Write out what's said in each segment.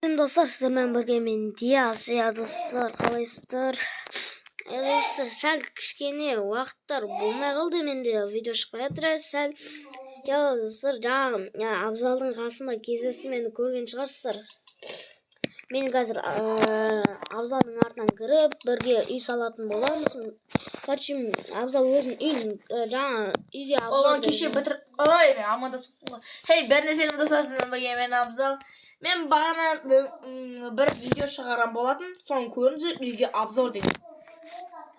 Достар, сіздермен бірге мен Диас. Достар, қалайсыздар? Достар, сәл кішкене уақыттар болмай қалды, менде видео шықпай жатыр. Сәл достар, жаңа Абзалдың қасында кездесіп мені көрген шығарсыздар. Мен қазір Абзалдың артынан кіріп, бірге үй салатын боламыз. Короче, Абзал өзінің үйін жаңа үйге Абзал кеше бітір. Ой, мен амандасып қалдым. Хей, бәріне сәлем достар, сіздермен бірге мен Абзал. Мен бағана бір видео шығарам болатын. Соны көріңіздер, үйге Абзал деген.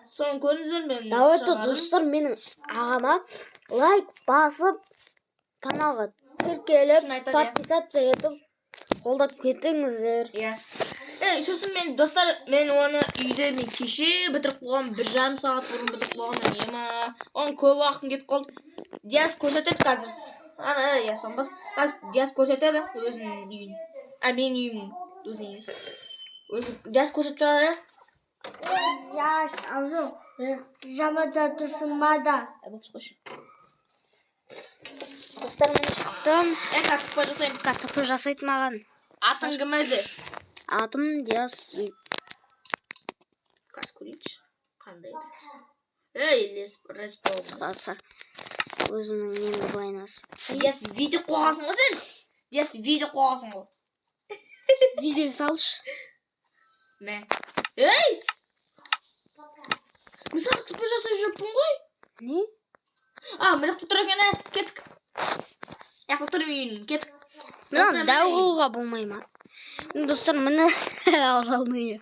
Соны көріңіздер, мен Давайте достар, менің ағама лайк басып, каналға тіркеліп, подписаться етіп, қолдап кетіңіздер. Сосын мен достар, мен оны үйде мен кеше бітіріп қойғам, 1,5 сағат бұрын бітіріп қойғам. Оның көп уақытым кетіп қалды. Диас көрсетеді қазір. Ана, сонбас. Диас көрсетеді өзінің үйін. Мен үйім өзінің үйін. Өзі Диас көрсетіп жатады. Диас, Абзал. Жамада тұрсынмада. Бопсы қойшы. Достар, мен шықтым. Картопа жасайым. Картопа жасайды маған. Атың кім еді? Атым Диас. Қазір көрейінші. Қандай еді? Респол. Достар, өзімнің немді байланыс. Диас видео қоғасың ғой сен? Диас видео қоғасың ғой. Видео салшы. Мен. Мен саған тупа жасай жүріппін ғой. Не? Мен тұр екен, кеттік. Тұр үйін, кеттік. Мен дәу қылуға болмай ма? Достар, мені Абзалдың үйі.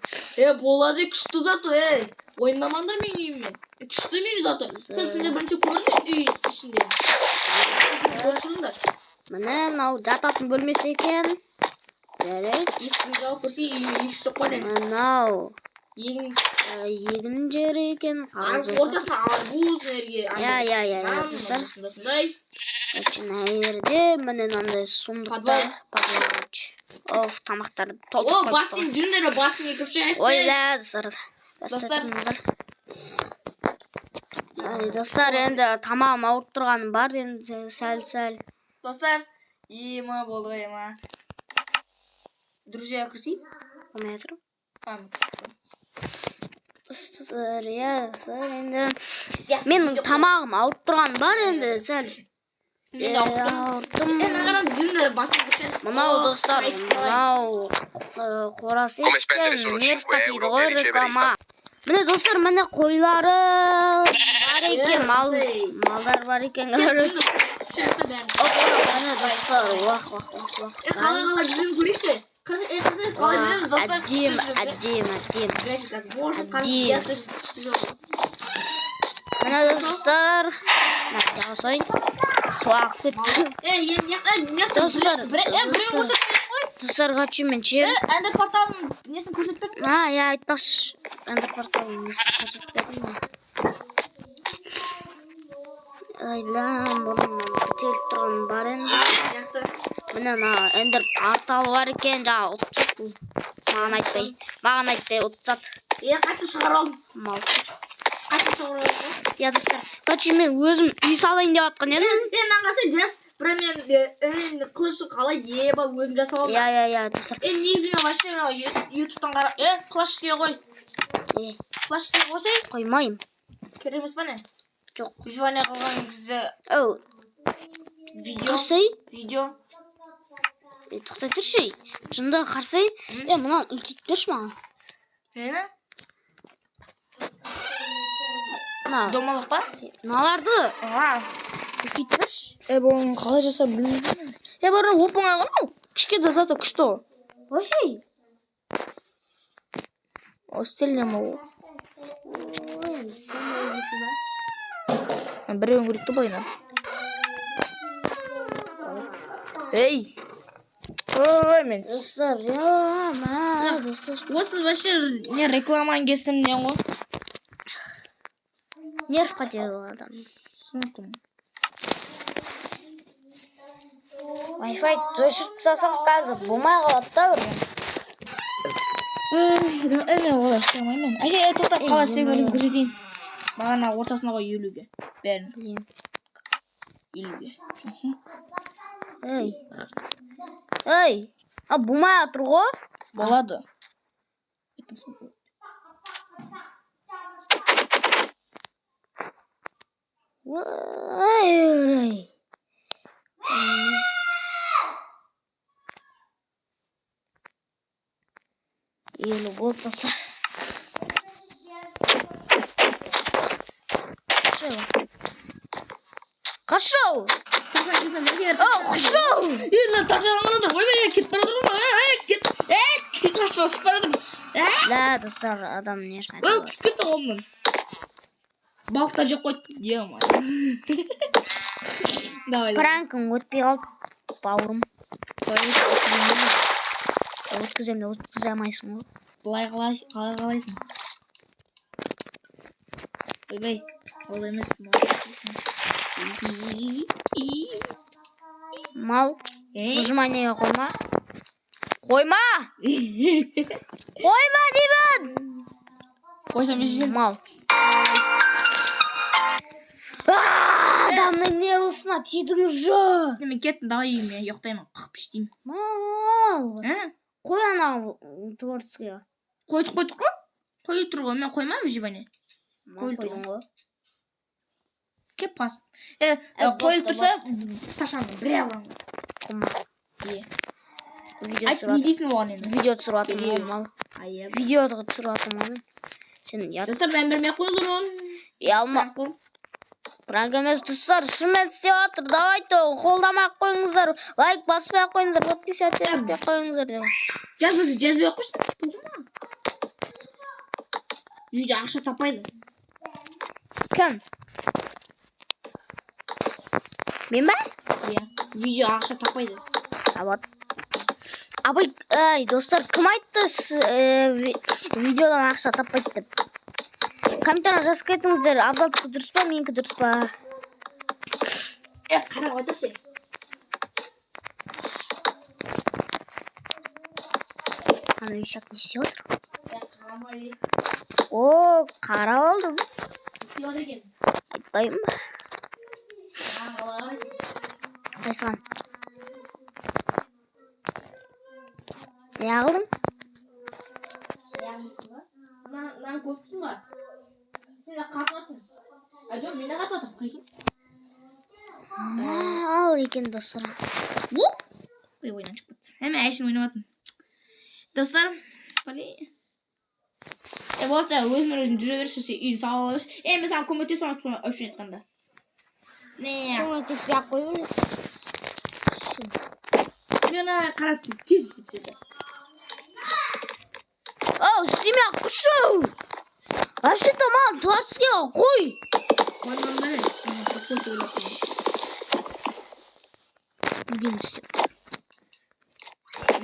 Болады, күшті заты, ойнамаңдар мен үйіммен. Күшті мен заты. Сізде бірінші көрдің үйін ішінде. Көршіңдер. Міне, мынау жататын бөлмесі екен. Жарайды. Ешкім жауып көрсе, үй жоқ қой. Мынау егін жері екен. Ортасына арбуз нәрге. Достар. Мына жерде міне мынандай сундықтар. Of, тамақтарды толтырып қойып. Басын жүріңдер, басын екіп шығайық. Ойла, достар, енді тамағым ауырып тұрғаны бар, енді сәл. Достар, ема болды ғой, ема. Друзья, кірсей? Болмай жатыр. Достар, енді менің тамағым ауырып тұрғаны бар, енді сәл. Мынау достар, мынау қорасы екен, нервқа тиді ғой реклама. Міне достар, міне қойлары бар екен, малдар бар екен. Міне достар, уақ. Қалай жүрген көрейікші? Қалай жүрген достар? Әдем. Міне достар, жасайын. Суақ кетті. Достар, қачу мен ше. Әндір порталының несін көрсетіп бердің? Айтпақшы. Әндір порталының несін көрсетіп бердің? Бұның бітеліп тұрған бар енді. Міне әндір порталы бар екен, жаңа ұтсат. Маған айтпай ұтсат. Қайты шығар алдым. Мал. Қайты шығар алдым. Достар, қачу мен өзім үй салайын деп атқан едім. Нағасы Диас, бірақ мен қылышы қалай еба өзім жасап алдым. Достар. Негізі мен вообще ютубтан қара. Қылыш істей қой. Қылыш істей қойсай? Қоймайым. Керек емес па не? Жоқ. Вижуания қылған кезде видео. Тоқтай тұршы. Жында қарсай. Мұнан үлкейіп тұршы маған. Мені? Домалық па? Наларды? Үлкейіп тұршы. Бұның қалай жасап білмеймін. Бәрі опыңа ғана кішке дазаты күшті о. Башай? Остеліне ма о? Біреуін көрікті бойына. Мен. Достар, Осы вообще не рекламаң кестім ден ғой. Нервқа деді адам. Түсінкім. Wi-Fi өшіріп сасақ қазір болмай қалады да бірден. Мен олай істемеймін. Тоқтап қалай істегенін көрсетейін. Бағана ортасына қой елуге. Бәрін. Елуге. Болмай отыр ғой. Болады. Ой. Елі болып достар. Қашау. Қашау. Енді ташағанға да ойбай, кетіп бара тұрмын. Кет, қашып бара тұрмын. Да, достар, адам не жасайды? Ой, түсіп кетті қолымнан. Балықтар жеп қойды. Ема. Давай. Пранкың өтпей қалды, бауырым. Өткіземін, өткізе алмайсың ғой. Былай қалайсың? Ойбай, ол емес. Мал, выжиманияға қойма. Қойма! Қойма деймін! Қойсам ешен. Мал. Адамның нервысына тидіңіз жо. Мен кеттім, давай үйіме, ұйықтаймын, қақып іштеймін. Мал. Қой ана творческая. Қойдық қой? Қойып тұр ғой, мен қоймам выживание. Қойып тұрған ғой. Кеп қасым. Қойып тұрса, ташанды, бір алам. Құма. Айт, не дейсің оған енді? Видео түсіратым ол мал. Видео түсіратым оны. Сен ят. Достар, бән бермей қойыңыз оны. Алма. Пранк емес достар, шынымен істеп жатыр. Давайте қолдамай қойыңыздар. Лайк баспай қойыңыздар. Подписаться етпей қойыңыздар деп. Жазбай қойсын. Үйде ақша таппайды. Кім? Мен ба? Иә. Видео ақша таппайды. Вот. Абай, достар, кім айтты видеодан ақша таппайды деп? Комментария жазып кетіңіздер. Абдалдікі дұрыс па, менікі дұрыс па? Қарап отырсың. Ана үйшақ не істеп отыр? О, қарап алдым. Істеп отыр екен. Айтпаймын ба? Қайсыған? Не алдың? Мынаны көптің ба? Сен қатып отырсың. Жоқ, мен қатып отырмын, қайкен. Ал екен достар. Ой, ойнан шығып кетті. Әме әшін ойнап жатырмын. Достар, болса өзімен өзін жүре берші, үйін сағала берші. Мен саған көмектесіп отырмын өшін етқанда. Көмектеспей ақ қойып жүресің. Мен қарап тез сөйтесің. Оу, істеме ақ құшу! Вообще-то маған творческийға қой! Қоймам бәрі. Қойды ойлап қойды. Бүгін істеп.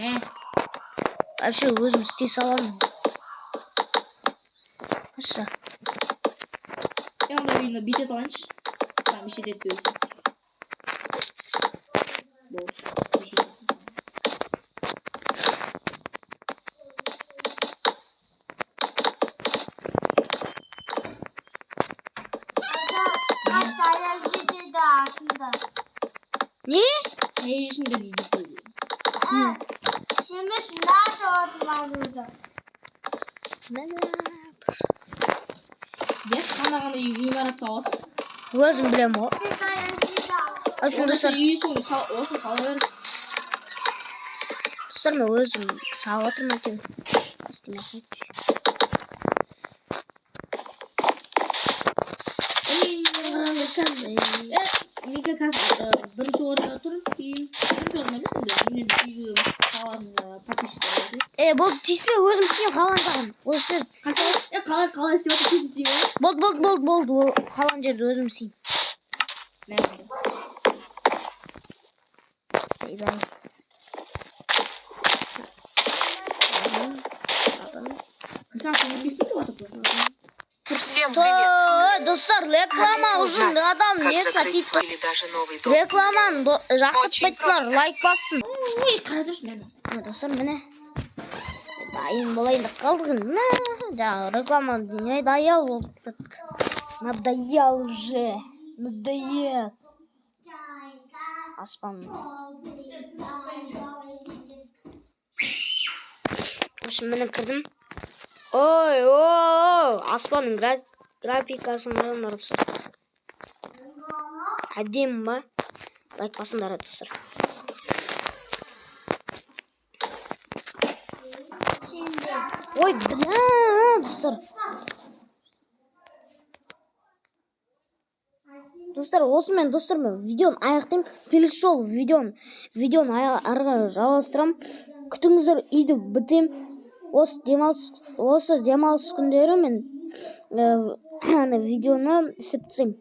Не? Вообще өзім істей саламын. Қаша. Онда үйіне бүйте салайыншы. Там еще деп бөлсін. Не? Ne yaşında bir video? Şimdi nerede oturma burada? Yes, қандай үй барып саласың? Өзім білем ғой. Осында сыр. Осыны сала бер. Сыр мен өзім салып отырмын екен. Істеме Мика қазір бірінші орында тұр, кейін бірінші орында емес енді. Мен үйді саламын подписчиктер. Бұл тиіспе өзім істеймін қалған жағын. Осы қалай істеп отыр тез істеймін. болды. Қалған жерді өзім істеймін. Всем привет! Достар, реклама ұзын адам не сатит? Рекламаны жақтыртпайтылар, лайк бассын. Ой, қара тұршы мені. Достар, міне. Дайын болайын деп қалдығын. Жаңағы реклама не даял болды. Надоел уже. Надоел. Аспан. общем, міне кірдім. Ой, аспанның графикасын қараңдар достар. Әдемі ба? Лайк басыңдар достар. Ой, бля, достар. Достар, осымен достармен видеоны аяқтаймын. Келесі жолы видеоны арға жалғастырамын. Күтіңіздер, үйді бітем. Осы демалыс күндері мен видеоны істеп тастаймын.